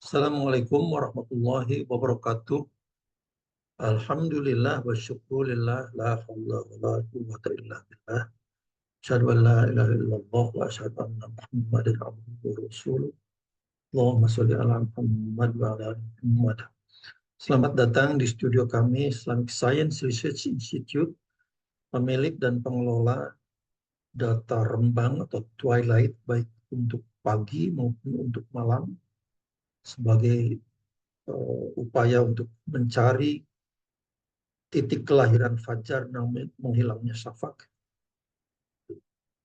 Assalamualaikum warahmatullahi wabarakatuh. Alhamdulillah wa syukurillah la haula wa la quwwata illa billah. Asyhadu an la ilaha illallah wa asyhadu anna Muhammadan abduhu wa rasuluh. Allahumma sholli ala Muhammad wa ala ali Muhammad. Selamat datang di studio kami Islamic Science Research Institute, pemilik dan pengelola data rembang atau twilight baik untuk pagi maupun untuk malam sebagai upaya untuk mencari titik kelahiran fajar namun menghilangnya syafaq,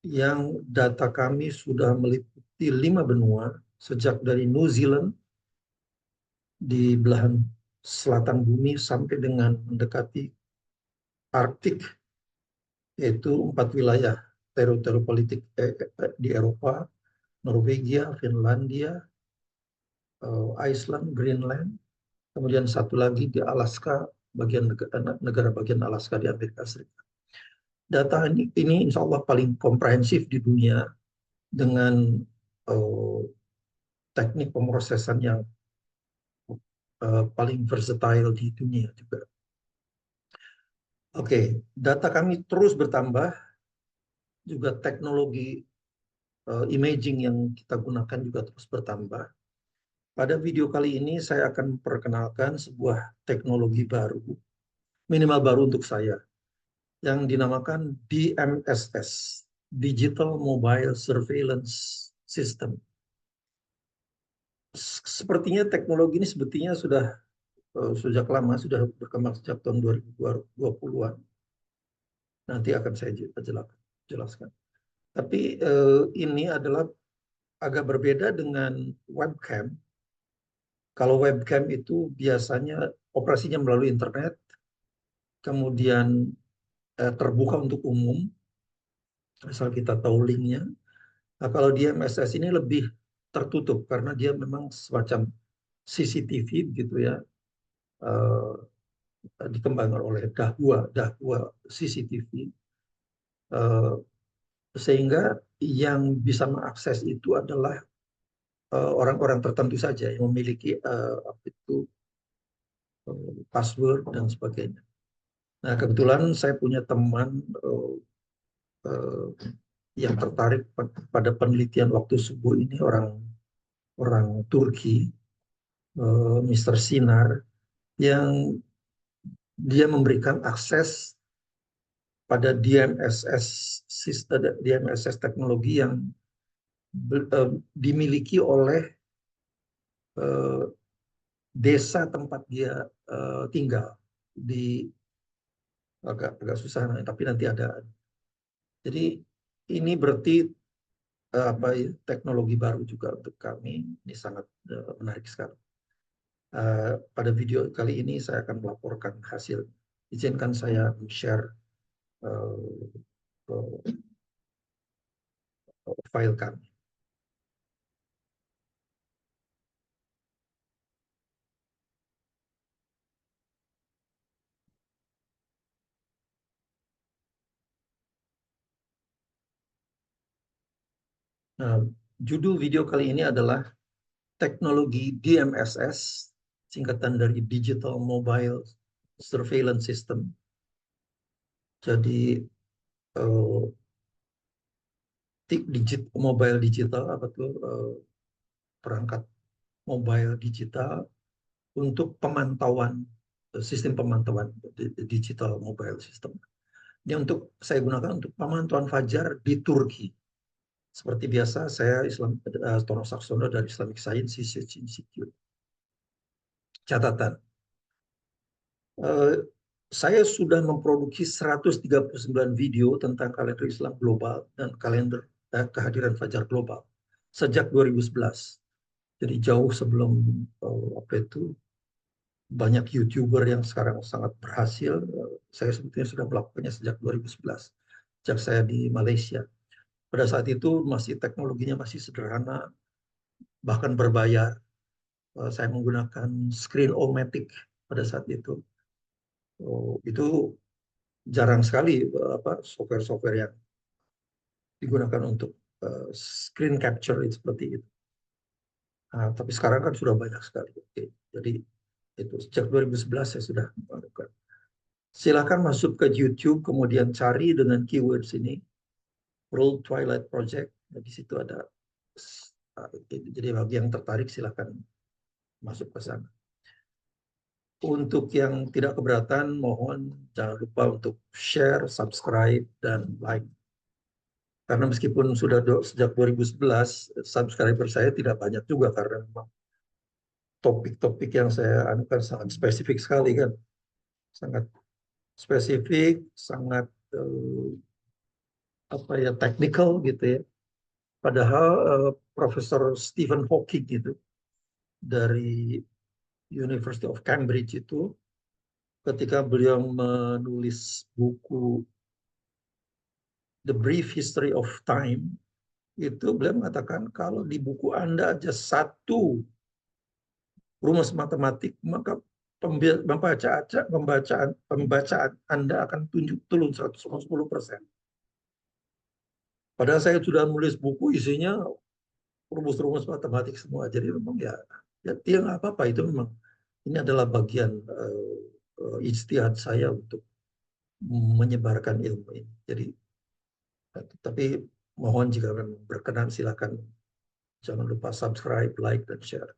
yang data kami sudah meliputi 5 benua sejak dari New Zealand di belahan selatan bumi sampai dengan mendekati Arktik, yaitu 4 wilayah teritori politik di Eropa, Norwegia, Finlandia, Iceland, Greenland, kemudian satu lagi di Alaska, negara bagian Alaska di Amerika Serikat. Data ini insya Allah paling komprehensif di dunia dengan teknik pemrosesan yang paling versatile di dunia juga. Oke, data kami terus bertambah, juga teknologi imaging yang kita gunakan juga terus bertambah. Pada video kali ini saya akan memperkenalkan sebuah teknologi baru, minimal baru untuk saya, yang dinamakan DMSS, Digital Mobile Surveillance System. Sepertinya teknologi ini sebetulnya sudah sejak lama, sudah berkembang sejak tahun 2020-an. Nanti akan saya jelaskan. Tapi ini adalah agak berbeda dengan webcam. Kalau webcam itu biasanya operasinya melalui internet, kemudian terbuka untuk umum, asal kita tahu linknya. Nah, kalau dia MSS ini lebih tertutup karena dia memang semacam CCTV gitu ya, dikembangkan oleh Dahua CCTV, sehingga yang bisa mengakses itu adalah orang-orang tertentu saja yang memiliki password dan sebagainya. Nah, kebetulan saya punya teman yang tertarik pada penelitian waktu subuh ini, orang Turki, Mr. Sinar, yang dia memberikan akses pada DMSS teknologi yang dimiliki oleh desa tempat dia tinggal. Agak susah, tapi nanti ada. Jadi ini berarti teknologi baru juga untuk kami. Ini sangat menarik sekali. Pada video kali ini saya akan melaporkan hasil. Izinkan saya share file kami. Nah, judul video kali ini adalah teknologi DMSS, singkatan dari Digital Mobile Surveillance System. Jadi mobile digital, apa tuh, perangkat mobile digital untuk pemantauan, sistem pemantauan digital mobile system. Ini untuk saya gunakan untuk pemantauan fajar di Turki. Seperti biasa, saya Tono Saksono dari Islamic Science Research Institute. Catatan, saya sudah memproduksi 139 video tentang kalender Islam global dan kalender kehadiran fajar global sejak 2011. Jadi jauh sebelum banyak YouTuber yang sekarang sangat berhasil. Saya sebetulnya sudah melakukannya sejak 2011, sejak saya di Malaysia. Pada saat itu teknologinya masih sederhana, bahkan berbayar. Saya menggunakan Screen-O-Matic pada saat itu. Itu jarang sekali software-software yang digunakan untuk screen capture seperti itu. Nah, tapi sekarang kan sudah banyak sekali. Oke. Jadi itu sejak 2011 saya sudah melakukan. Silakan masuk ke YouTube, kemudian cari dengan keywords ini, World Twilight Project. Nah, di situ ada, jadi bagi yang tertarik silakan masuk ke sana. Untuk yang tidak keberatan, mohon jangan lupa untuk share, subscribe, dan like. Karena meskipun sudah sejak 2011, subscriber saya tidak banyak juga karena memang topik-topik yang saya anukan sangat spesifik sekali kan. Sangat spesifik, sangat apa ya, technical gitu ya. Padahal Profesor Stephen Hawking itu dari University of Cambridge itu ketika beliau menulis buku The Brief History of Time, itu beliau mengatakan kalau di buku Anda aja satu rumus matematik, maka pembacaan Anda akan turun 110%. Padahal saya sudah menulis buku isinya rumus-rumus matematik semua. Jadi memang ya nggak apa-apa, itu memang ini adalah bagian ijtihad saya untuk menyebarkan ilmu ini. Jadi tapi mohon jika memang berkenan silakan jangan lupa subscribe, like, dan share.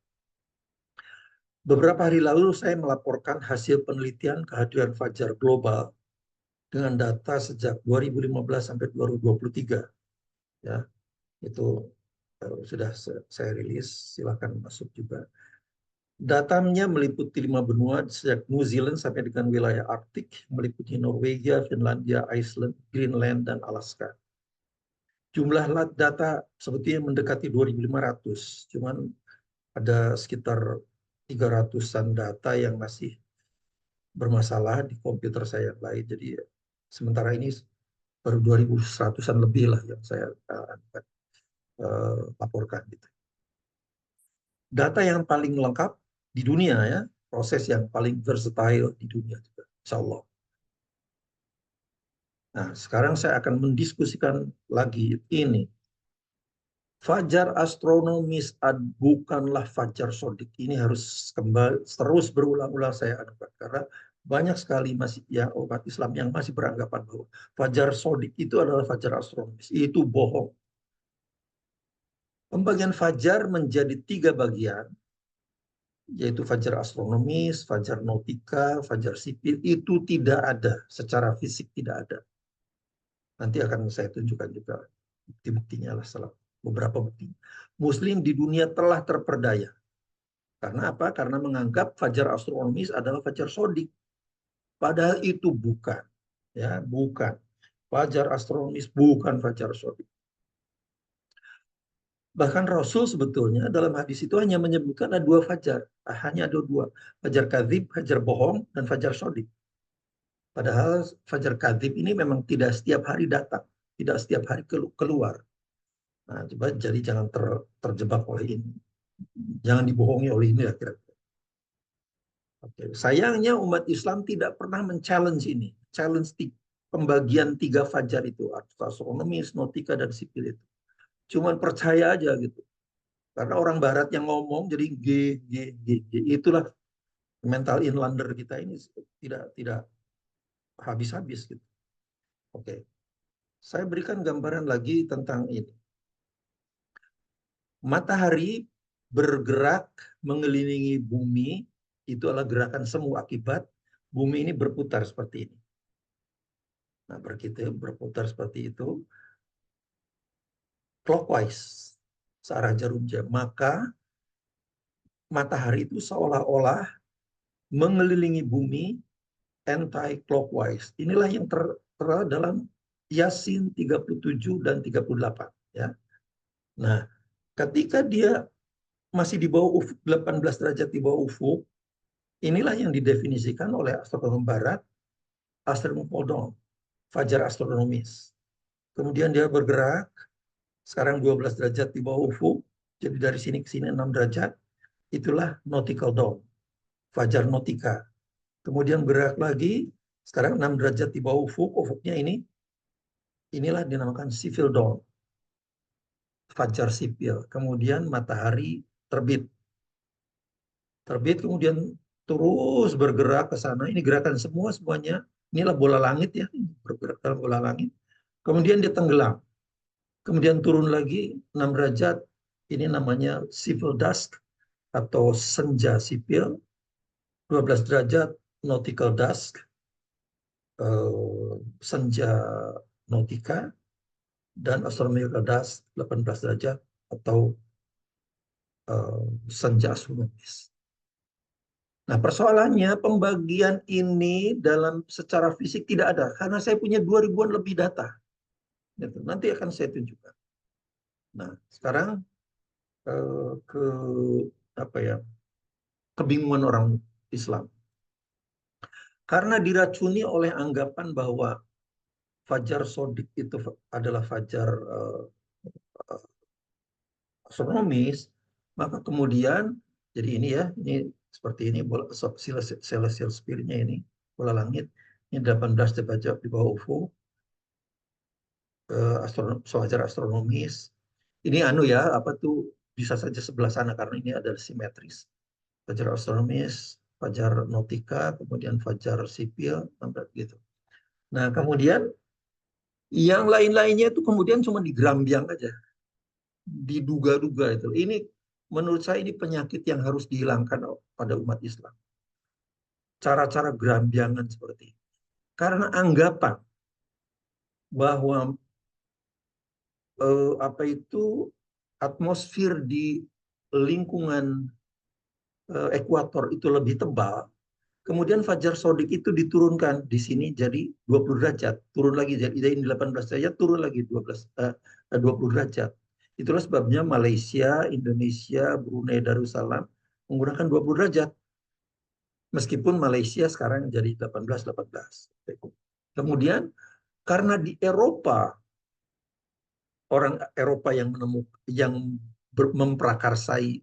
Beberapa hari lalu saya melaporkan hasil penelitian kehadiran fajar global dengan data sejak 2015 sampai 2023. Ya, itu sudah saya rilis, silakan masuk juga. Datanya meliputi 5 benua sejak New Zealand sampai dengan wilayah Arktik, meliputi Norwegia, Finlandia, Iceland, Greenland, dan Alaska. Jumlah data sebetulnya mendekati 2.500, cuman ada sekitar 300-an data yang masih bermasalah di komputer saya yang lain. Jadi sementara ini baru 2.100-an lebih lah yang saya laporkan. Gitu. Data yang paling lengkap di dunia ya, proses yang paling versatile di dunia juga, insya Allah. Nah, sekarang saya akan mendiskusikan lagi ini. Fajar astronomis bukanlah fajar sodik. Ini harus kembali terus berulang-ulang saya anukan karena banyak sekali masih ya umat Islam yang masih beranggapan bahwa fajar sodik itu adalah fajar astronomis. Itu bohong. Pembagian fajar menjadi 3 bagian, yaitu fajar astronomis, fajar nautika, fajar sipil. Itu tidak ada, secara fisik tidak ada. Nanti akan saya tunjukkan juga bukti-buktinya lah setelah beberapa bukti. Muslim di dunia telah terperdaya. Karena apa? Karena menganggap fajar astronomis adalah fajar sodik. Padahal itu bukan. Ya, bukan. Fajar astronomis bukan fajar sodik. Bahkan Rasul sebetulnya dalam hadis itu hanya menyebutkan ada 2 fajar. Hanya ada 2. Fajar kadzib, fajar bohong, dan fajar sodik. Padahal fajar kadzib ini memang tidak setiap hari datang. Tidak setiap hari keluar. Nah, coba jadi jangan terjebak oleh ini. Jangan dibohongi oleh ini ya kira-kira. Oke. Sayangnya umat Islam tidak pernah men-challenge ini. Challenge pembagian 3 fajar itu. Astronomis, nautika, dan sipil itu. Cuman percaya aja gitu. Karena orang barat yang ngomong jadi G, G, G, G. Itulah mental inlander kita ini tidak habis-habis gitu. Oke. Saya berikan gambaran lagi tentang ini. Matahari bergerak mengelilingi bumi, itu adalah gerakan semu akibat bumi ini berputar seperti ini. Nah, berputar seperti itu, clockwise, searah jarum jam. Maka matahari itu seolah-olah mengelilingi bumi anti-clockwise. Inilah yang tertera dalam Yasin 37 dan 38. Ya. Nah, ketika dia masih di bawah ufuk, 18 derajat di bawah ufuk, inilah yang didefinisikan oleh astronom barat, astronom fajar astronomis. Kemudian dia bergerak, sekarang 12 derajat di bawah ufuk, jadi dari sini ke sini 6 derajat, itulah nautical dawn, fajar nautika. Kemudian bergerak lagi, sekarang 6 derajat di bawah ufuk, ufuknya inilah dinamakan civil dawn, fajar sipil. Kemudian matahari terbit. Terbit kemudian terus bergerak ke sana. Ini gerakan semuanya. Inilah bola langit ya, bergerak dalam bola langit. Kemudian dia tenggelam. Kemudian turun lagi 6 derajat. Ini namanya civil dusk atau senja sipil. 12 derajat nautical dusk, senja nautika, dan astronomical dusk 18 derajat atau senja astronomis. Nah, persoalannya pembagian ini dalam secara fisik tidak ada karena saya punya 2000-an lebih data. Nanti akan saya tunjukkan. Nah, sekarang ke apa ya? Kebingungan orang Islam. Karena diracuni oleh anggapan bahwa fajar sodik itu adalah fajar astronomis, maka kemudian jadi ini ya, ini seperti ini bola celestial spiritnya ini bola langit ini 18 derajat di bawah UFO, fajar astronomis. Ini anu ya, apa tuh bisa saja sebelah sana karena ini adalah simetris. Fajar astronomis, fajar nautika, kemudian fajar sipil, sampai gitu. Nah, kemudian yang lain-lainnya itu kemudian cuma digerambiang aja, diduga-duga itu. Ini menurut saya ini penyakit yang harus dihilangkan pada umat Islam. Cara-cara gerambiangan seperti ini. Karena anggapan bahwa apa itu atmosfer di lingkungan ekuator itu lebih tebal, kemudian fajar sodik itu diturunkan di sini jadi 20 derajat, turun lagi jadi 18 derajat, turun lagi 20 derajat. Itulah sebabnya Malaysia, Indonesia, Brunei Darussalam menggunakan 20 derajat. Meskipun Malaysia sekarang jadi 18. Kemudian karena di Eropa, orang Eropa yang memprakarsai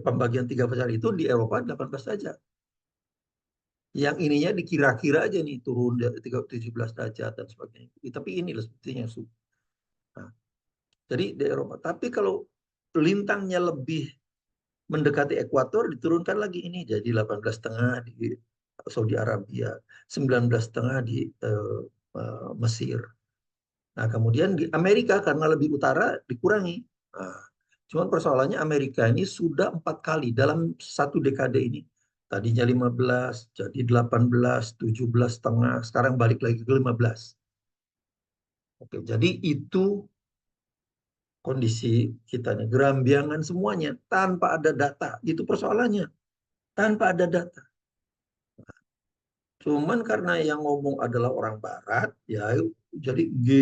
pembagian tiga fajar itu di Eropa 18 saja. Yang ininya dikira-kira aja nih turun 17 derajat dan sebagainya. Tapi inilah sebetulnya nah, jadi di Eropa. Tapi kalau lintangnya lebih mendekati ekuator diturunkan lagi ini jadi 18,5 di Saudi Arabia, 19,5 di Mesir. Nah, kemudian di Amerika karena lebih utara dikurangi. Nah, cuman persoalannya Amerika ini sudah 4 kali dalam satu dekade ini. Tadinya 15, jadi 18, 17,5, sekarang balik lagi ke 15. Oke, jadi itu kondisi kita nih, gerambiangan semuanya tanpa ada data. Itu persoalannya, tanpa ada data. Cuman karena yang ngomong adalah orang Barat, ya jadi G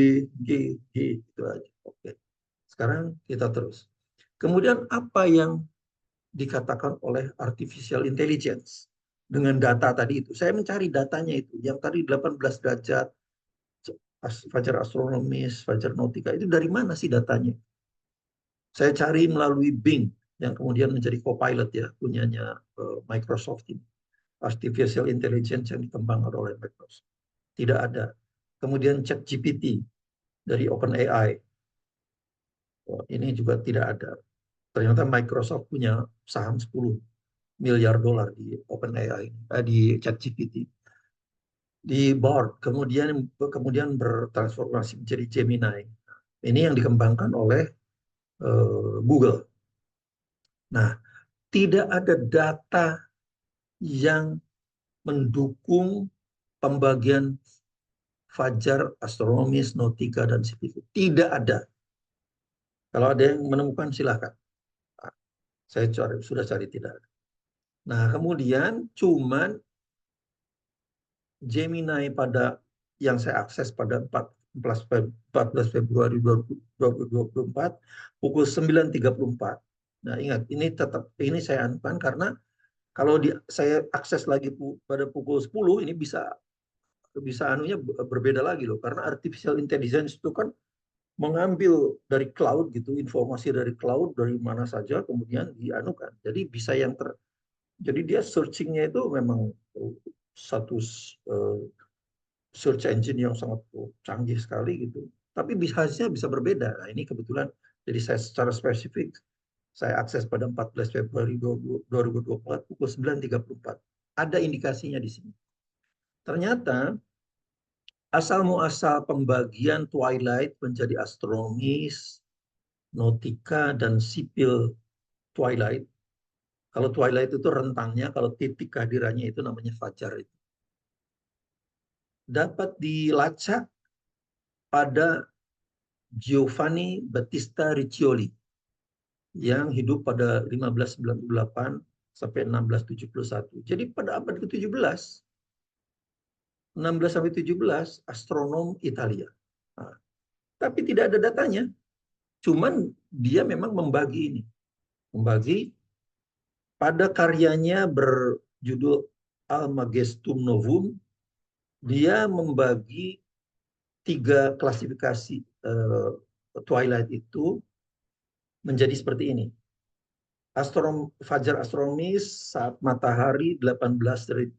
itu aja. Oke. Sekarang kita terus. Kemudian apa yang dikatakan oleh artificial intelligence dengan data tadi itu? Saya mencari datanya itu. Yang tadi 18 derajat, fajar astronomis, fajar nautika, itu dari mana sih datanya? Saya cari melalui Bing, yang kemudian menjadi co-pilot ya, punyanya Microsoft ini. Artificial intelligence yang dikembangkan oleh Microsoft. Tidak ada. Kemudian ChatGPT dari OpenAI. Ini juga tidak ada. Ternyata Microsoft punya saham 10 miliar dolar di OpenAI, di ChatGPT. Di Bard, kemudian bertransformasi menjadi Gemini. Ini yang dikembangkan oleh Google. Nah, tidak ada data yang mendukung pembagian fajar, astronomis, nautika, dan sipil. Tidak ada. Kalau ada yang menemukan silahkan. Saya sudah cari tidak ada. Nah, kemudian cuman Gemini pada yang saya akses pada 14 Februari 2024 pukul 9.34. Nah, ingat ini tetap ini saya anukan karena kalau saya akses lagi pada pukul 10 ini bisa anunya berbeda lagi loh karena artificial intelligence itu kan mengambil dari cloud gitu informasi dari cloud dari mana saja kemudian dianukan. Jadi bisa jadi dia searchingnya itu memang satu search engine yang sangat canggih sekali gitu. Tapi hasilnya bisa berbeda. Nah, ini kebetulan jadi saya secara spesifik Saya akses pada 14 Februari 2024 pukul 9.34. Ada indikasinya di sini. Ternyata asal muasal pembagian twilight menjadi astronomis, nautika, dan sipil twilight. Kalau twilight itu rentangnya, kalau titik kehadirannya itu namanya fajar. Itu dapat dilacak pada Giovanni Battista Riccioli yang hidup pada 1598 sampai 1671. Jadi pada abad ke-17, 16 sampai 17, astronom Italia. Nah, tapi tidak ada datanya. Cuman dia memang membagi ini. Membagi pada karyanya berjudul Almagestum Novum, dia membagi 3 klasifikasi twilight itu menjadi seperti ini. Fajar astronomis saat matahari 18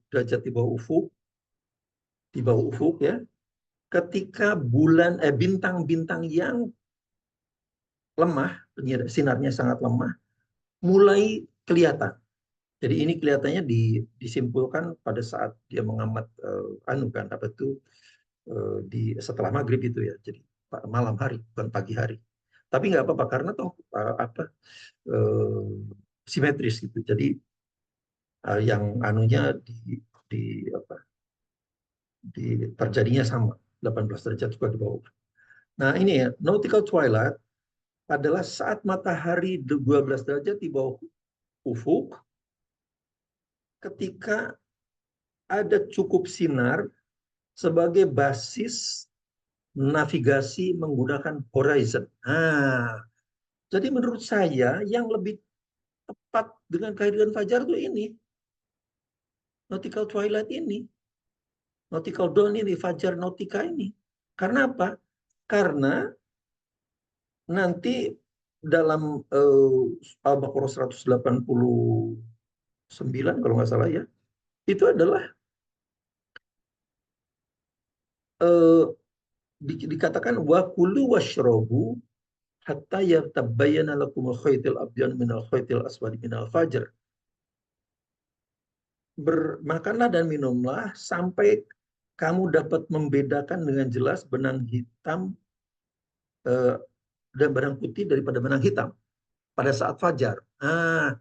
derajat di bawah ufuk ya. Ketika bintang-bintang yang lemah, sinarnya sangat lemah, mulai kelihatan. Jadi ini kelihatannya disimpulkan pada saat dia mengamat setelah maghrib itu ya. Jadi malam hari bukan pagi hari. Tapi nggak apa-apa karena toh simetris gitu. Jadi yang anunya terjadinya sama 18 derajat juga di bawah. Nah ini ya, nautical twilight adalah saat matahari 12 derajat di bawah ufuk ketika ada cukup sinar sebagai basis navigasi menggunakan horizon. Nah, jadi menurut saya yang lebih tepat dengan kehadiran fajar itu ini, nautical twilight ini, nautical dawn ini, fajar nautika ini. Karena apa? Karena nanti dalam Al-Baqarah 189 kalau nggak salah ya, itu adalah dikatakan wa kulu washrabu hatta yatabayyana lakum al-khaytil abyan minal khaytil aswad minal fajr. Bermakanlah dan minumlah sampai kamu dapat membedakan dengan jelas benang hitam dan benang putih daripada benang hitam pada saat fajar. Nah,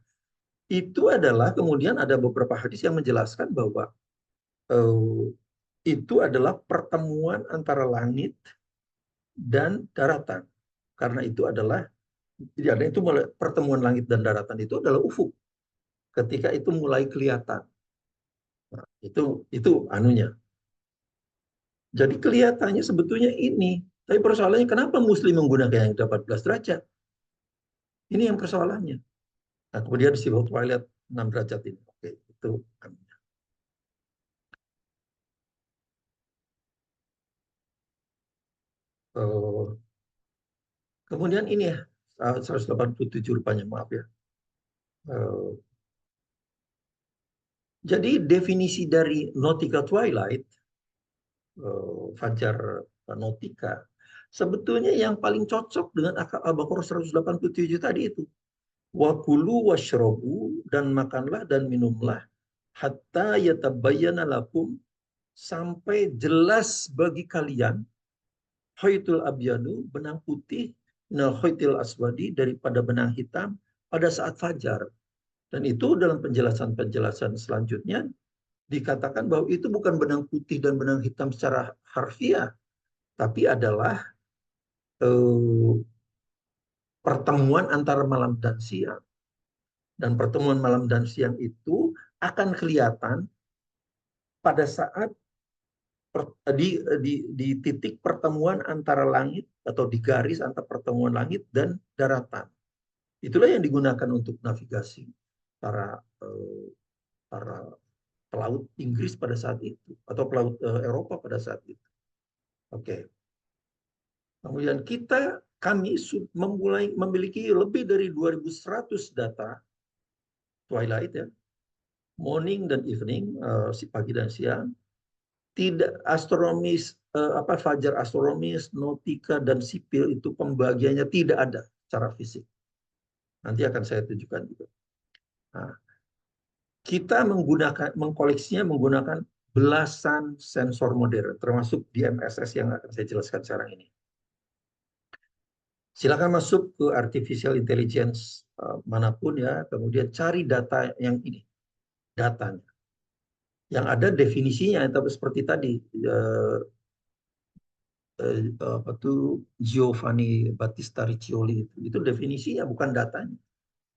itu adalah kemudian ada beberapa hadis yang menjelaskan bahwa itu adalah pertemuan antara langit dan daratan. Karena itu adalah pertemuan langit dan daratan itu adalah ufuk. Ketika itu mulai kelihatan. Nah, itu anunya. Jadi kelihatannya sebetulnya ini. Tapi persoalannya kenapa Muslim menggunakan yang 14 derajat? Ini yang persoalannya. Nah, kemudian di sibuk twilight 6 derajat ini. Oke, itu anunya. Kemudian ini ya, 187 rupanya, maaf ya. Jadi definisi dari nautical twilight, fajar nautika, sebetulnya yang paling cocok dengan Al-Baqarah 187 tadi itu. Wa kulu washrabu, dan makanlah dan minumlah hatta yatabayyana lakum, sampai jelas bagi kalian khaytul abyanu, benang putih, minal khaytil aswadi, daripada benang hitam pada saat fajar. Dan itu dalam penjelasan-penjelasan selanjutnya dikatakan bahwa itu bukan benang putih dan benang hitam secara harfiah, tapi adalah pertemuan antara malam dan siang. Dan pertemuan malam dan siang itu akan kelihatan pada saat di titik pertemuan antara langit atau di garis antara pertemuan langit dan daratan. Itulah yang digunakan untuk navigasi para pelaut Inggris pada saat itu atau pelaut Eropa pada saat itu. Oke. Kemudian kami memiliki lebih dari 2.100 data twilight ya, morning dan evening, pagi dan siang. Tidak astronomis, fajar astronomis, nautika dan sipil itu pembagiannya tidak ada secara fisik. Nanti akan saya tunjukkan juga. Nah, kita mengkoleksinya menggunakan belasan sensor modern, termasuk DMSS yang akan saya jelaskan sekarang ini. Silakan masuk ke artificial intelligence manapun ya, kemudian cari data yang ini, datanya. Yang ada definisinya, tapi seperti tadi, apa tuh Giovanni Battista Riccioli itu definisinya bukan datanya,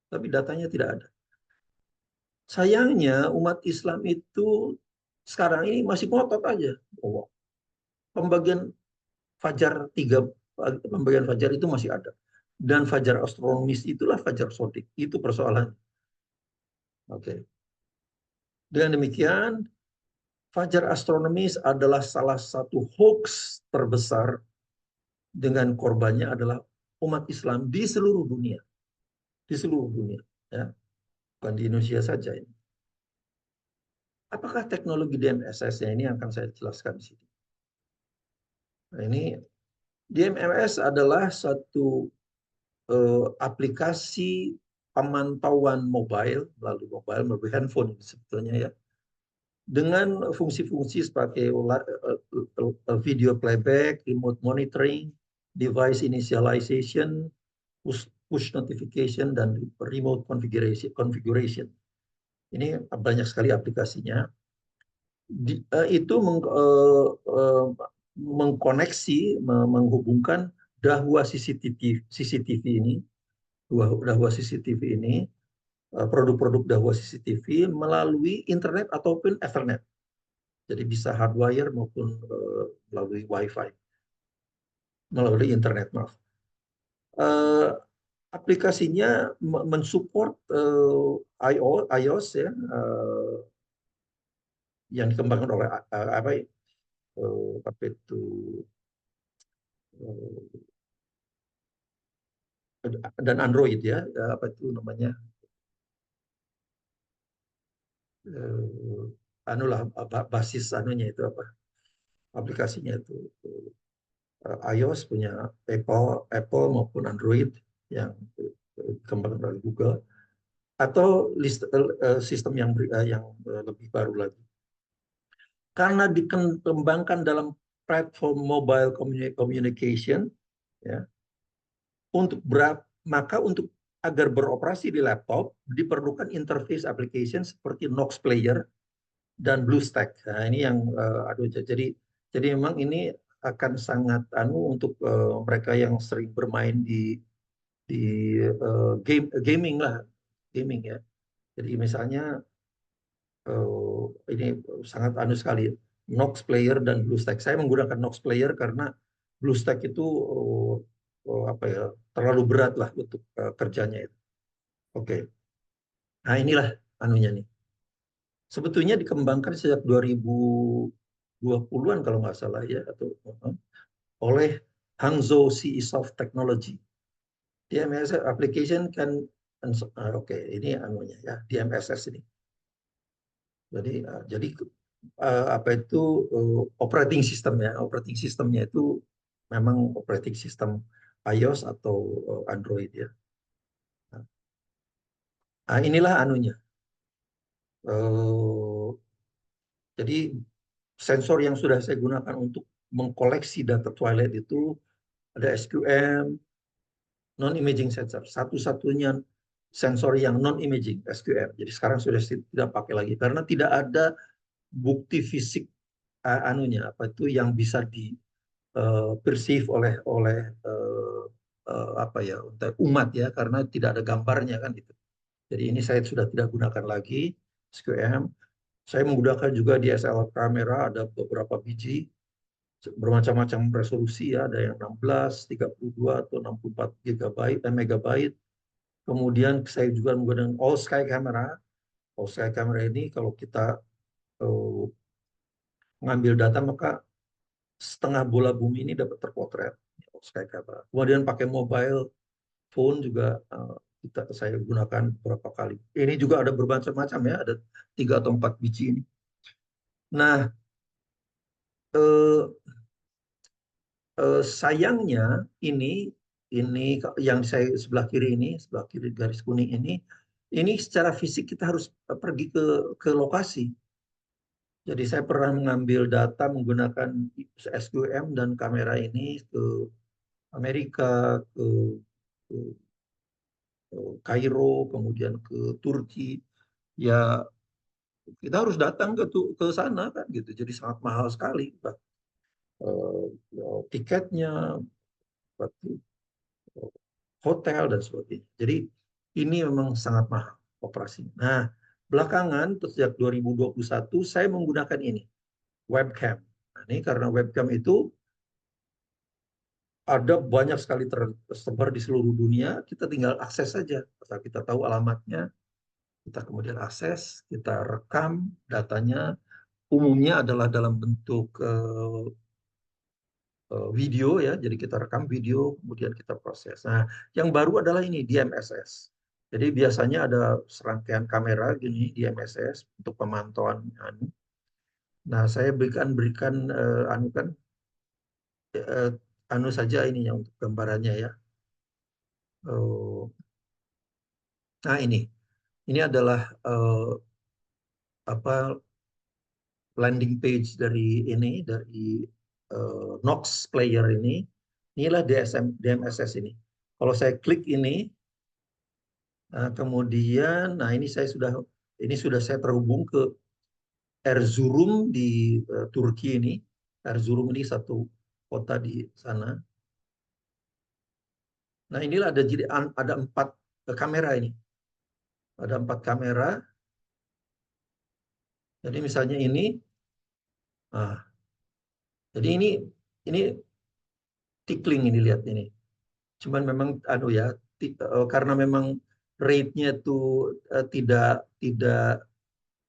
tapi datanya tidak ada. Sayangnya umat Islam itu sekarang ini masih ngotot aja. Oh, pembagian fajar tiga, pembagian fajar itu masih ada. Dan fajar astronomis itulah fajar sodik. Itu persoalannya. Oke. Dengan demikian, fajar astronomis adalah salah satu hoax terbesar dengan korbannya adalah umat Islam di seluruh dunia. Di seluruh dunia. Ya. Bukan di Indonesia saja ini. Apakah teknologi DMSS-nya ini akan saya jelaskan di sini. Nah, ini DMMS adalah satu aplikasi pemantauan melalui handphone sebetulnya ya, dengan fungsi-fungsi sebagai video playback, remote monitoring, device initialization, push notification, dan remote configuration. Ini banyak sekali aplikasinya. Itu mengkoneksi, menghubungkan dahua CCTV ini, dahua CCTV ini, produk-produk dahua CCTV melalui internet ataupun Ethernet. Jadi bisa hardwire maupun melalui WiFi, melalui internet, maaf. Aplikasinya mensupport iOS ya, yang dikembangkan oleh apa itu dan Android ya, apa itu namanya, anulah basis anunya itu apa, aplikasinya itu iOS punya Apple maupun Android yang dikembangkan oleh Google, atau sistem yang lebih baru lagi. Karena dikembangkan dalam platform mobile communication, ya, maka untuk agar beroperasi di laptop diperlukan interface application seperti Nox Player dan BlueStack. Nah, ini yang jadi memang ini akan sangat untuk mereka yang sering bermain di gaming lah, gaming ya. Jadi misalnya ini sangat sekali, Nox Player dan BlueStack. Saya menggunakan Nox Player karena BlueStack itu apa ya, terlalu berat lah untuk kerjanya itu. Oke. Nah, inilah anunya nih. Sebetulnya dikembangkan sejak 2020-an kalau nggak salah ya, atau oleh Hangzhou CE Technology. DMSS application kan, oke, ini anunya ya, DMSS ini. Jadi apa itu operating system ya, operating systemnya itu memang operating system iOS atau Android ya. Nah, inilah anunya. Jadi sensor yang sudah saya gunakan untuk mengkoleksi data Twilight itu ada SQM, non-imaging sensor. Satu-satunya sensor yang non-imaging, SQM. Jadi sekarang sudah tidak pakai lagi karena tidak ada bukti fisik anunya apa itu yang bisa di perceive oleh apa ya, umat ya, karena tidak ada gambarnya kan gitu. Jadi ini saya sudah tidak gunakan lagi SQM. Saya menggunakan juga DSLR kamera, ada beberapa biji bermacam-macam resolusi ya, ada yang 16, 32 atau 64 megabyte. Kemudian saya juga menggunakan all sky camera. All sky camera ini kalau kita uh, mengambil data maka setengah bola bumi ini dapat terpotret. All sky camera. Kemudian pakai mobile phone juga saya gunakan beberapa kali. Ini juga ada bermacam-macam ya, ada 3 atau 4 biji ini. Nah, sayangnya ini ini yang saya sebelah kiri garis kuning ini secara fisik kita harus pergi ke lokasi. Jadi saya pernah mengambil data menggunakan SQM dan kamera ini ke Amerika, ke Kairo, kemudian ke Turki. Ya kita harus datang ke sana kan gitu. Jadi sangat mahal sekali, Pak. Tiketnya, hotel dan sebagainya. Jadi ini memang sangat mahal operasinya. Nah, belakangan sejak 2021 saya menggunakan ini webcam. Nah, ini karena webcam itu ada banyak sekali tersebar di seluruh dunia, kita tinggal akses saja. Asal kita tahu alamatnya, kita kemudian akses, kita rekam datanya. Umumnya adalah dalam bentuk video ya, jadi kita rekam video, kemudian kita proses. Nah, yang baru adalah ini DMSS. Jadi biasanya ada serangkaian kamera gini DMSS untuk pemantauan. Nah, saya berikan eh, anu saja ini yang untuk gambarannya ya. Oh, nah ini adalah apa landing page dari Nox Player ini. Inilah DMSS ini. Kalau saya klik ini, nah, kemudian, nah ini sudah saya terhubung ke Erzurum di Turki ini. Erzurum ini satu kota di sana. Nah inilah ada 4 kamera ini. Ada 4 kamera. Jadi misalnya ini, nah, jadi ini tickling ini lihat ini. Cuman memang ya karena memang rate-nya itu tidak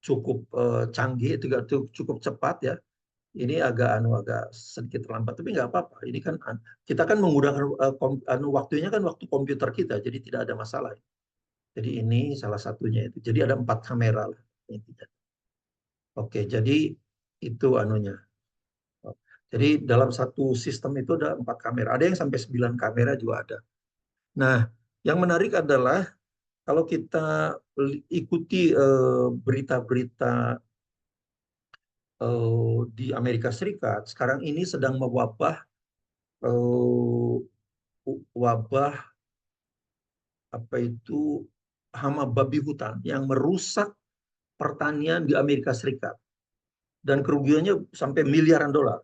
cukup canggih, tidak cukup cepat ya. Ini agak sedikit terlambat, tapi nggak apa-apa. Ini kan kita kan menggunakan waktunya kan waktu komputer kita, jadi tidak ada masalah. Jadi ini salah satunya itu. Jadi ada 4 kamera lah intinya. Oke, jadi itu anunya. Jadi dalam satu sistem itu ada 4 kamera. Ada yang sampai 9 kamera juga ada. Nah, yang menarik adalah kalau kita ikuti berita-berita di Amerika Serikat, sekarang ini sedang mewabah eh, wabah apa itu hama babi hutan yang merusak pertanian di Amerika Serikat dan kerugiannya sampai miliaran dolar.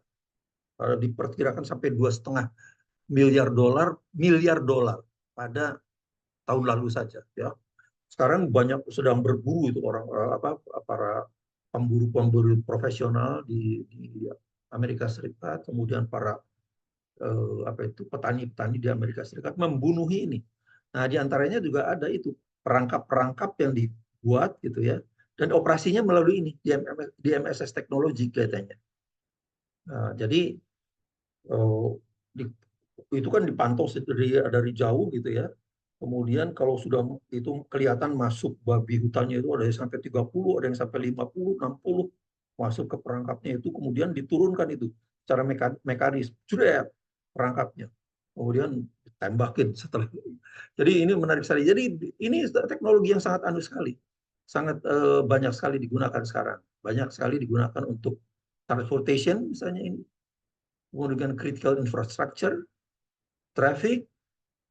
Diperkirakan sampai 2,5 miliar dolar pada tahun lalu saja ya. Sekarang banyak sedang berburu itu orang para pemburu-pemburu profesional di Amerika Serikat, kemudian para petani-petani di Amerika Serikat membunuh ini. Nah, di antaranya juga ada itu perangkap-perangkap yang dibuat gitu ya, dan operasinya melalui ini DMSS teknologi kelihatannya. Nah, jadi eh, itu kan dipantau dari jauh gitu ya. Kemudian kalau sudah itu kelihatan masuk babi hutannya itu ada yang sampai 30, ada yang sampai 50, 60 masuk ke perangkapnya itu, kemudian diturunkan itu secara mekanis, jret perangkapnya. Kemudian ditembakin setelah itu. Jadi ini menarik sekali. Jadi ini teknologi yang sangat anu sekali. Sangat banyak sekali digunakan sekarang. Banyak sekali digunakan untuk transportation misalnya ini. Kemudian critical infrastructure, traffic,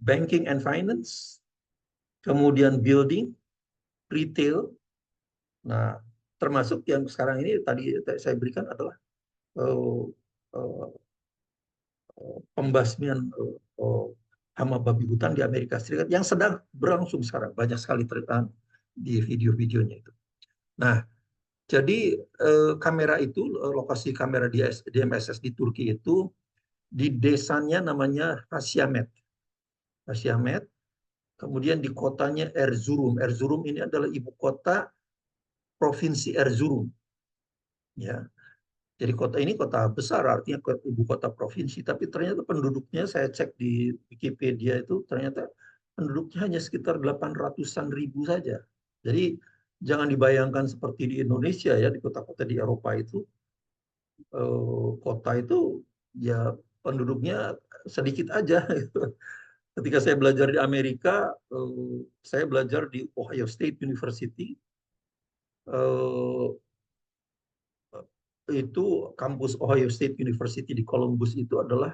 banking and finance, kemudian building, retail. Nah, termasuk yang sekarang ini tadi saya berikan adalah uh, uh, pembasmian hama babi hutan di Amerika Serikat yang sedang berlangsung sekarang. Banyak sekali terlihat di video-videonya itu. Nah, jadi kamera itu, lokasi kamera di DMSS di Turki itu di desanya namanya Hasyamet. Hasyamet. Kemudian di kotanya Erzurum. Erzurum ini adalah ibu kota Provinsi Erzurum. Ya, jadi kota ini kota besar, artinya ibu kota provinsi. Tapi ternyata penduduknya saya cek di Wikipedia itu ternyata penduduknya hanya sekitar 800-an ribu saja. Jadi jangan dibayangkan seperti di Indonesia ya, di kota-kota di Eropa itu kota itu ya penduduknya sedikit aja. Ketika saya belajar di Amerika, saya belajar di Ohio State University. Itu kampus Ohio State University di Columbus itu adalah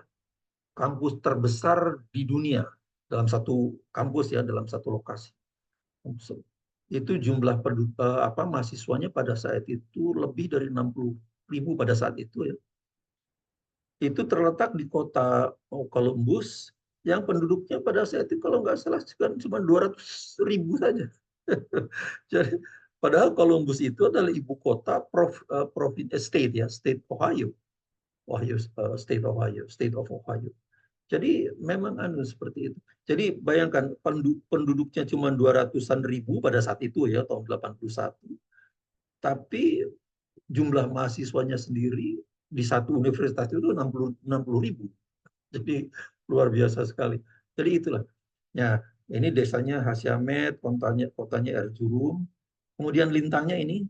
kampus terbesar di dunia dalam satu kampus ya, dalam satu lokasi. Itu jumlah mahasiswanya pada saat itu lebih dari 60.000 pada saat itu ya. Itu terletak di kota Columbus yang penduduknya pada saat itu kalau nggak salah cuma 200.000 saja. Jadi padahal Columbus itu adalah ibu kota provinsi state ya, state Ohio, state of Ohio. Jadi memang seperti itu. Jadi bayangkan penduduknya cuma 200-an ribu pada saat itu ya, tahun 81. Tapi jumlah mahasiswanya sendiri di satu universitas itu 60 ribu. Jadi luar biasa sekali. Jadi itulah. Ya, ini desanya Hasyamet, kotanya Erzurum. Kemudian lintangnya ini.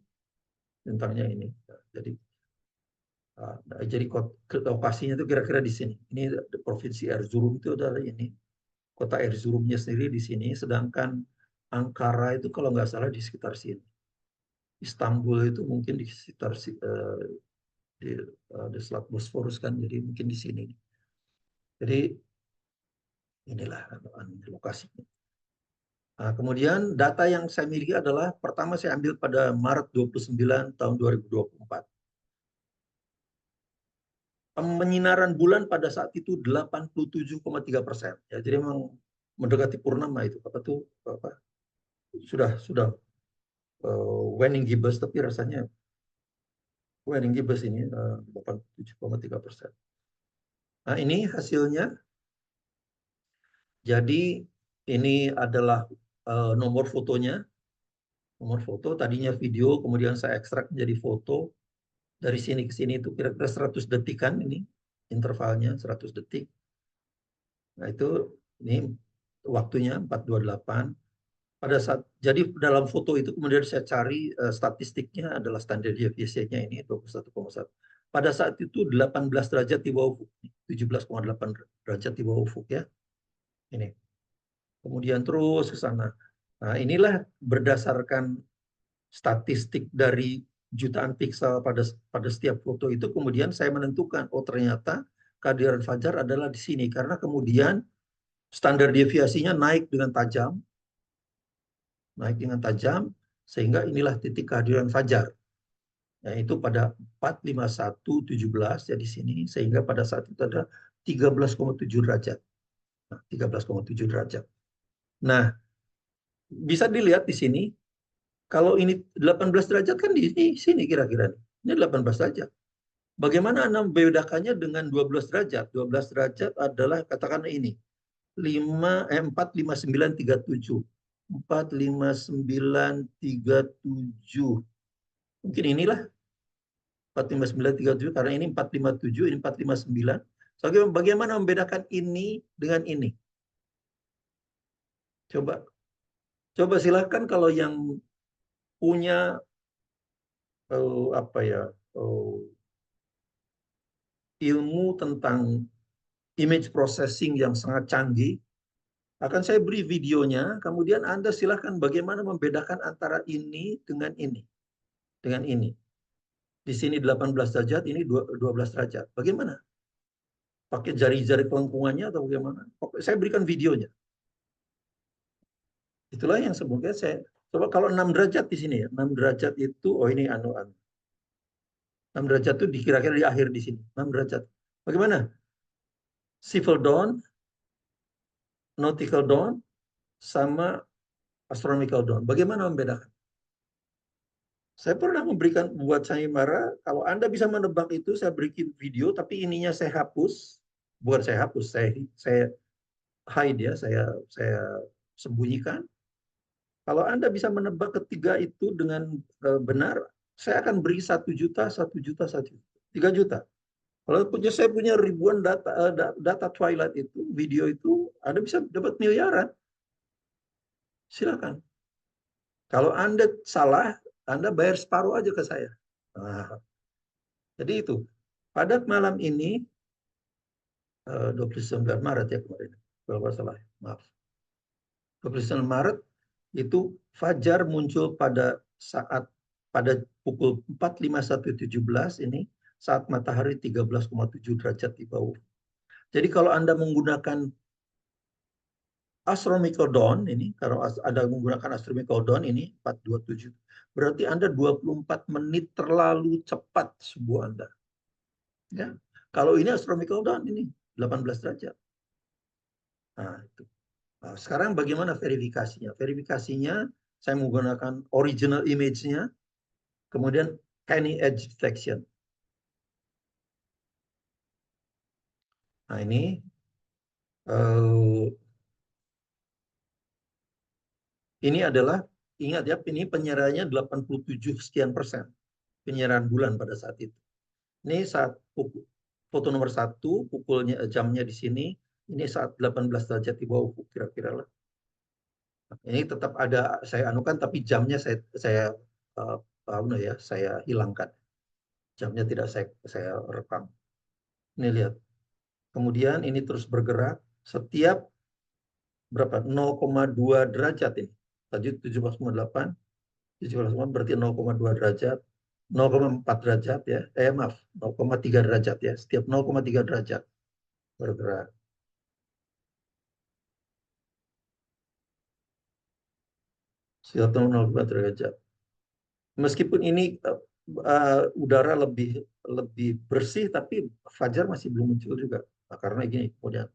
Jadi lokasinya itu kira-kira di sini. Ini provinsi Erzurum itu adalah ini. Kota Erzurumnya sendiri di sini, sedangkan Ankara itu kalau nggak salah di sekitar sini. Istanbul itu mungkin di sekitar di Selat Bosforus kan, jadi mungkin di sini. Jadi inilah lokasinya. Nah, kemudian data yang saya miliki adalah pertama saya ambil pada Maret 29 tahun 2024. Penyinaran bulan pada saat itu 87,3%. Ya, jadi memang mendekati purnama itu. Sudah waning gibbous, tapi rasanya waning gibbous ini 87,3%. Nah, ini hasilnya. Jadi ini adalah nomor fotonya. Nomor foto, tadinya video, kemudian saya ekstrak menjadi foto. Dari sini ke sini itu kira-kira 100 detikan ini, intervalnya 100 detik. Nah itu, ini waktunya 428. Jadi dalam foto itu kemudian saya cari statistiknya adalah standar deviasinya ini 21,1. Pada saat itu 18 derajat di bawah ufuk, 17,8 derajat di bawah ufuk ya. Ini. Kemudian terus ke sana. Nah, inilah berdasarkan statistik dari jutaan piksel pada setiap foto itu, kemudian saya menentukan, oh ternyata kehadiran fajar adalah di sini, karena kemudian standar deviasinya naik dengan tajam, sehingga inilah titik kehadiran fajar. Yaitu pada 45117 ya di sini, sehingga pada saat itu ada 13,7 derajat. Nah, 13,7 derajat. Nah, bisa dilihat di sini, kalau ini 18 derajat kan di sini kira-kira. Ini 18 derajat. Bagaimana Anda membedakannya dengan 12 derajat? 12 derajat adalah katakan ini. 45937. 45937. Mungkin inilah 45937 karena ini 457, ini 459. Bagaimana membedakan ini dengan ini? Coba silakan kalau yang punya ilmu tentang image processing yang sangat canggih, akan saya beri videonya, kemudian Anda silakan bagaimana membedakan antara ini dengan ini. Dengan ini. Di sini 18 derajat, ini 12 derajat. Bagaimana? Pakai jari-jari kelengkungannya atau bagaimana? Saya berikan videonya. Itulah yang semoga saya coba kalau 6 derajat di sini ya. 6 derajat itu, oh ini 6 derajat itu kira-kira di akhir di sini. 6 derajat. Bagaimana? Civil dawn, nautical dawn, sama astronomical dawn. Bagaimana membedakan? Saya pernah memberikan buat sayembara, kalau Anda bisa menebak itu, saya berikan video, tapi ininya saya hapus. Bukan saya hapus, saya hide ya, saya sembunyikan. Kalau Anda bisa menebak ketiga itu dengan benar, saya akan beri 1 juta, 1 juta, 1 juta, 3 juta. Kalau saya punya ribuan data twilight itu, video itu, Anda bisa dapat miliaran. Silakan. Kalau Anda salah, Anda bayar separuh aja ke saya. Nah, jadi itu. Pada malam ini, 29 Maret ya kemarin. kalau nggak salah, maaf. 29 Maret itu fajar muncul pada pukul 4.51.17 ini saat matahari 13,7 derajat di bawah. Jadi kalau Anda menggunakan astronomical dawn ini, kalau Anda menggunakan astronomical dawn ini 427, berarti Anda 24 menit terlalu cepat subuh Anda. Ya. Kalau ini astronomical dawn ini 18 derajat. Nah, itu. Nah, sekarang bagaimana verifikasinya? Verifikasinya saya menggunakan original image-nya, kemudian tiny edge detection. Nah, ini adalah, ingat ya, ini penyerahannya 87 sekian persen penyerahan bulan pada saat itu. Ini saat foto nomor 1, pukulnya jamnya di sini, ini saat 18 derajat di bawah kira-kira lah. Ini tetap ada saya anukan, tapi jamnya saya hilangkan. Jamnya tidak saya rekam. Ini lihat. Kemudian ini terus bergerak setiap berapa? 0,2 derajat ini. Tadi 17,8, 17,8 berarti 0,2 derajat, 0,4 derajat ya. Maaf, 0,3 derajat ya. Setiap 0,3 derajat bergerak. Setiap 0,4 derajat. Meskipun ini udara lebih bersih, tapi fajar masih belum muncul juga. Nah, karena gini, kemudian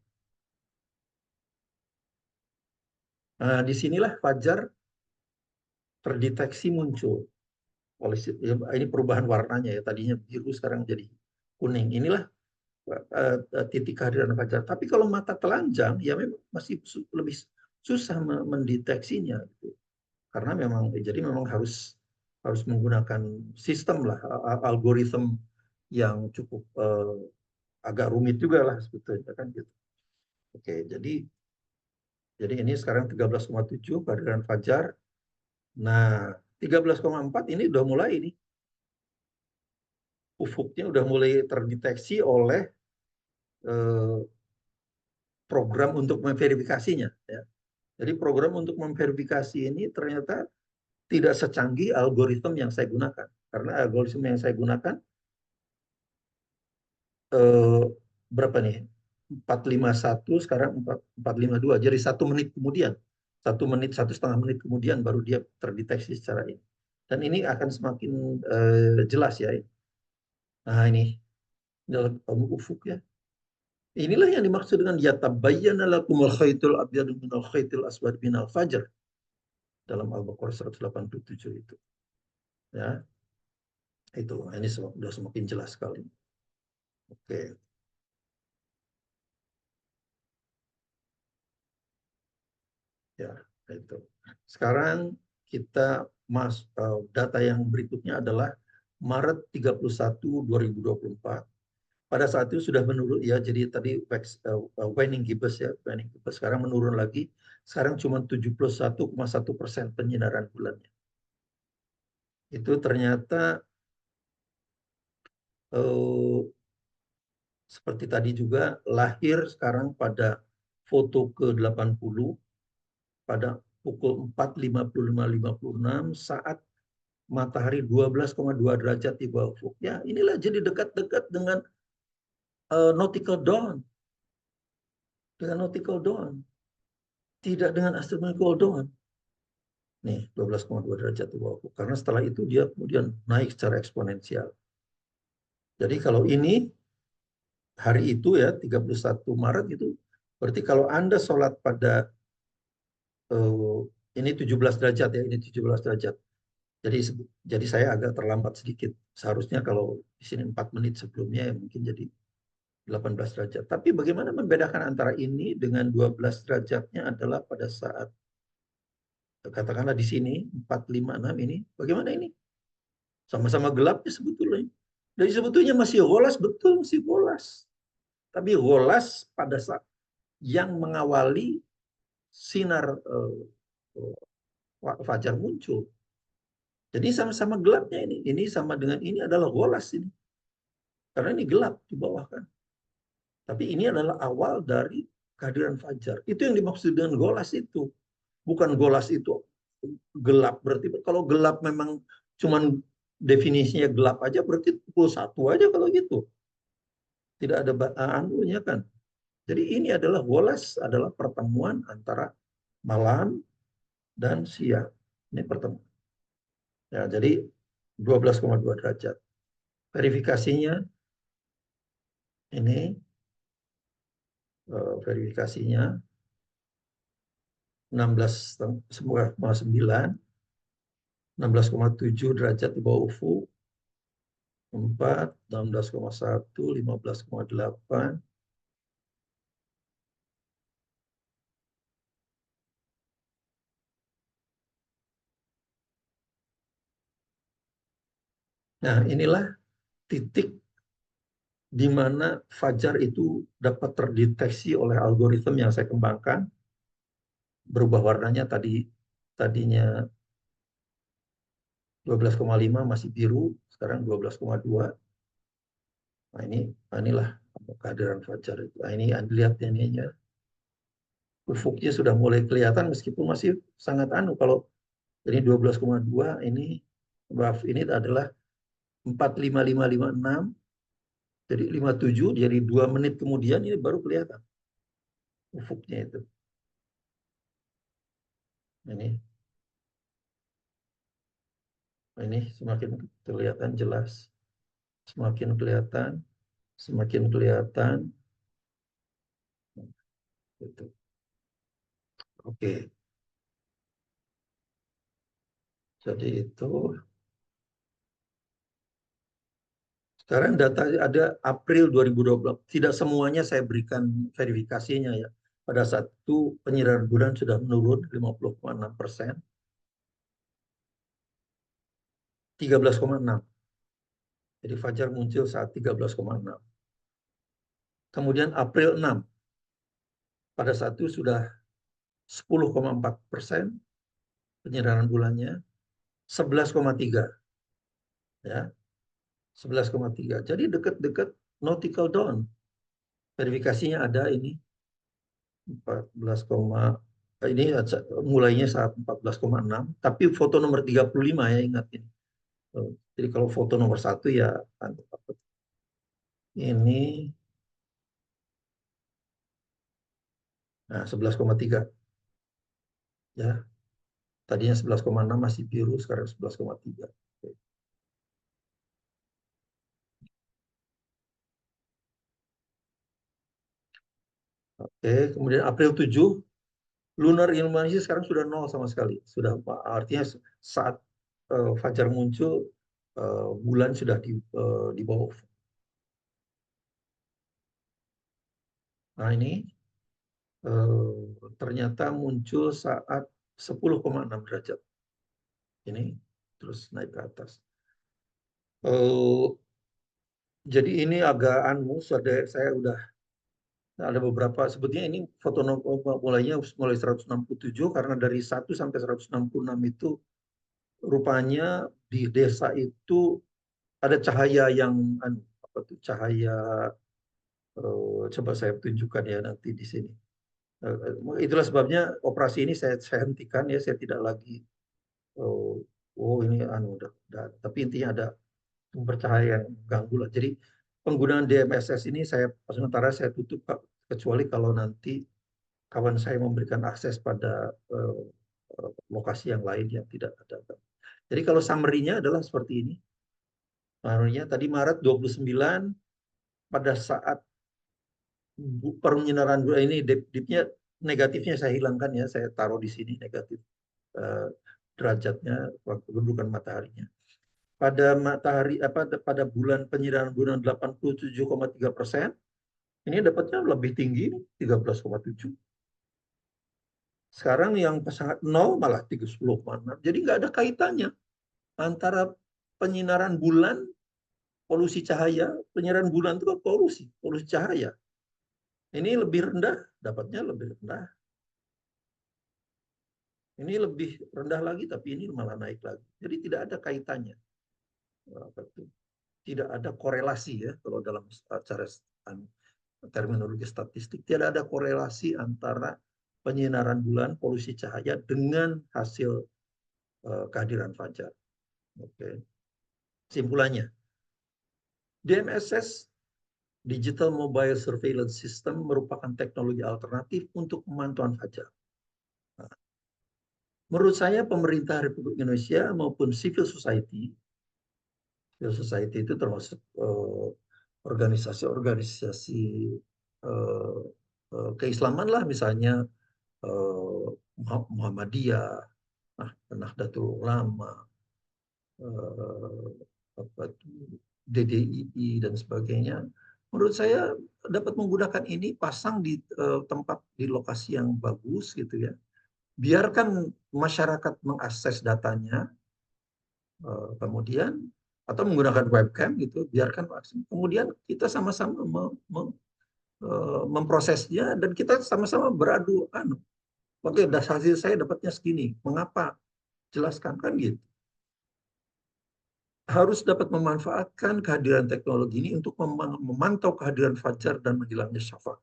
disinilah fajar terdeteksi muncul. Ini perubahan warnanya ya, tadinya biru sekarang jadi kuning. Inilah titik kehadiran fajar. Tapi kalau mata telanjang ya memang masih lebih susah mendeteksinya gitu. Karena memang harus menggunakan sistem lah, algoritma yang cukup agak rumit juga lah sebetulnya kan gitu. Oke, jadi ini sekarang 13,7 kehadiran fajar. Nah, 13,4 ini udah mulai ini. Ufuknya udah mulai terdeteksi oleh program untuk memverifikasinya ya. Jadi program untuk memverifikasi ini ternyata tidak secanggih algoritma yang saya gunakan. Karena algoritma yang saya gunakan berapa nih? 451 sekarang 452. Jadi 1 menit kemudian, 1 menit, 1,5 menit kemudian baru dia terdeteksi secara ini. Dan ini akan semakin jelas ya. Nah ini dalam ufuk ya. Inilah yang dimaksud dengan yatabayyana lakumul khaitul abyadu minal khaitil aswad minal fajr dalam Al-Baqarah 187 itu. Ya. Itu ini sudah semakin jelas sekali. Oke. Ya, itu. Sekarang kita data yang berikutnya adalah Maret 31 2024. Pada saat itu sudah menurun ya, jadi tadi waning gibbous ya, waning gibbous sekarang menurun lagi. Sekarang cuma 71,1% penyinaran bulannya. Itu ternyata seperti tadi juga lahir sekarang pada foto ke-80 pada pukul 4.55.56 saat matahari 12,2 derajat di bawah ufuk. Ya, inilah jadi dekat-dekat dengan nautical dawn. Dengan nautical dawn. Tidak dengan astronomical dawn. Nih, 12,2 derajat di bawah ufuk. Karena setelah itu dia kemudian naik secara eksponensial. Jadi kalau ini hari itu ya 31 Maret itu berarti kalau Anda sholat pada ini 17 derajat ya, ini 17 derajat. Jadi saya agak terlambat sedikit. Seharusnya kalau di sini 4 menit sebelumnya ya mungkin jadi 18 derajat. Tapi bagaimana membedakan antara ini dengan 12 derajatnya adalah pada saat katakanlah di sini 456 ini. Bagaimana ini? Sama-sama gelapnya sebetulnya. Jadi sebetulnya masih golas, betul masih golas. Tapi golas pada saat yang mengawali sinar fajar muncul. Jadi sama-sama gelapnya ini. Ini sama dengan ini adalah golas ini. Karena ini gelap di bawah kan. Tapi ini adalah awal dari kehadiran fajar. Itu yang dimaksud dengan golas itu. Bukan golas itu gelap. Berarti kalau gelap memang cuman definisinya gelap aja, berarti pukul 1 aja kalau gitu. Tidak ada anunya kan. Jadi ini adalah golas, adalah pertemuan antara malam dan siang. Ini pertemuan. Ya, jadi 12,2 derajat. Verifikasinya ini verifikasinya 16,9, 16,7 derajat di bawah UFU, 4, 16,1, 15,8. Nah, inilah titik di mana fajar itu dapat terdeteksi oleh algoritma yang saya kembangkan. Berubah warnanya tadinya 12,5 masih biru, sekarang 12,2. Nah, inilah kehadiran fajar itu. Nah, ini lihat ini ya. Ufuknya sudah mulai kelihatan meskipun masih sangat kalau jadi 12,2 ini maaf ini adalah 4,5556, jadi 57, jadi 2 menit kemudian ini baru kelihatan ufuknya itu. Ini semakin kelihatan jelas, semakin kelihatan, semakin kelihatan. Gitu. Oke, jadi itu. Sekarang data ada April 2020. Tidak semuanya saya berikan verifikasinya ya. Pada saat itu penyerapan bulan sudah menurun 50,6%, 13,6. Jadi fajar muncul saat 13,6. Kemudian April 6, pada saat itu sudah 10,4% penyerapan bulannya, 11,3 ya, 11,3. Jadi dekat-dekat nautical dawn. Verifikasinya ada ini 14, ini mulainya saat 14,6, tapi foto nomor 35 ya, ingat ini. Jadi kalau foto nomor 1 ya ini, nah 11,3 ya. Tadinya 11,6 masih biru, sekarang 11,3. Oke, kemudian April 7, lunar Indonesia sekarang sudah nol sama sekali. Sudah artinya saat fajar muncul, bulan sudah di bawah. Nah, ini ternyata muncul saat 10,6 derajat. Ini terus naik ke atas. Jadi ini agak saya udah ada beberapa, sebetulnya ini foto mulai 167, karena dari 1 sampai 166 itu rupanya di desa itu ada cahaya yang apa tuh, cahaya, coba saya tunjukkan ya nanti di sini. Itulah sebabnya operasi ini saya hentikan ya, saya tidak lagi ini tapi intinya ada sumber cahaya yang ganggu lah. Jadi penggunaan DMSS ini sementara saya tutup, kecuali kalau nanti kawan saya memberikan akses pada lokasi yang lain yang tidak ada. Jadi kalau summary-nya adalah seperti ini. Summary-nya tadi Maret 29, pada saat penyinaran bulan ini dipnya negatifnya saya hilangkan ya, saya taruh di sini negatif derajatnya, kedudukan mataharinya. Pada pada bulan penyinaran bulan 87,3%, ini dapatnya lebih tinggi, 13,7. Sekarang yang sangat nol malah 30,6. Jadi nggak ada kaitannya antara penyinaran bulan, polusi cahaya. Penyinaran bulan itu kan polusi cahaya. Ini lebih rendah, dapatnya lebih rendah. Ini lebih rendah lagi, tapi ini malah naik lagi. Jadi tidak ada kaitannya. Tidak ada korelasi ya kalau dalam cara terminologi statistik, tidak ada korelasi antara penyinaran bulan, polusi cahaya dengan hasil kehadiran fajar. Oke. Simpulannya, DMSS Digital Mobile Surveillance System merupakan teknologi alternatif untuk pemantauan fajar. Nah, menurut saya pemerintah Republik Indonesia maupun civil society itu termasuk organisasi-organisasi keislaman lah, misalnya Muhammadiyah, Nahdlatul Ulama, DDII dan sebagainya. Menurut saya dapat menggunakan ini, pasang di tempat di lokasi yang bagus gitu ya. Biarkan masyarakat mengakses datanya, kemudian atau menggunakan webcam gitu, biarkan kemudian kita sama-sama memprosesnya dan kita sama-sama beradu, oke, hasil saya dapatnya segini, mengapa, jelaskan, kan gitu. Harus dapat memanfaatkan kehadiran teknologi ini untuk memantau kehadiran fajar dan menghilangnya syafaq.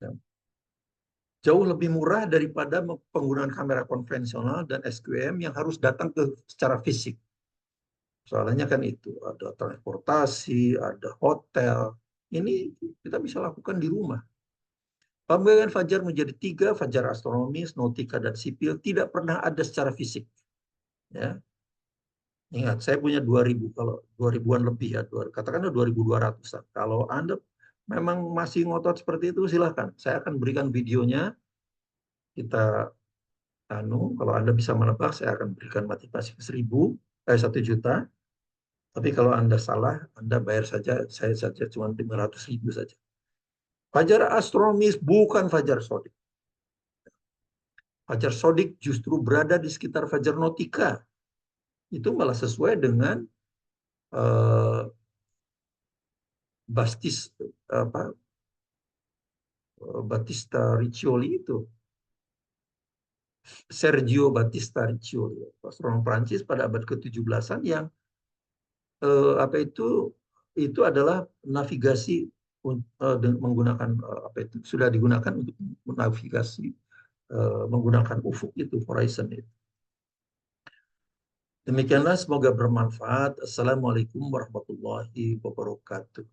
Ya. Jauh lebih murah daripada penggunaan kamera konvensional dan SQM yang harus datang secara fisik. Soalnya kan itu, ada transportasi, ada hotel. Ini kita bisa lakukan di rumah. Pembagian fajar menjadi 3, fajar astronomis, nautika, dan sipil, tidak pernah ada secara fisik. Ya. Ingat, saya punya 2000, kalau 2000-an lebih ya, katakanlah 2200-an. Kalau Anda memang masih ngotot seperti itu, silahkan. Saya akan berikan videonya, kita kalau Anda bisa menebak, saya akan berikan motivasi 1 juta. Tapi kalau Anda salah, Anda bayar saja, saya saja cuma 500.000 saja. Fajar astronomis bukan fajar sodik. Fajar sodik justru berada di sekitar fajar nautika. Itu malah sesuai dengan Battista Riccioli itu. Sergio Battista Riccioli, astronom Prancis pada abad ke-17-an yang itu adalah navigasi menggunakan sudah digunakan untuk navigasi menggunakan ufuk itu, horizon itu. Demikianlah, semoga bermanfaat. Assalamualaikum warahmatullahi wabarakatuh.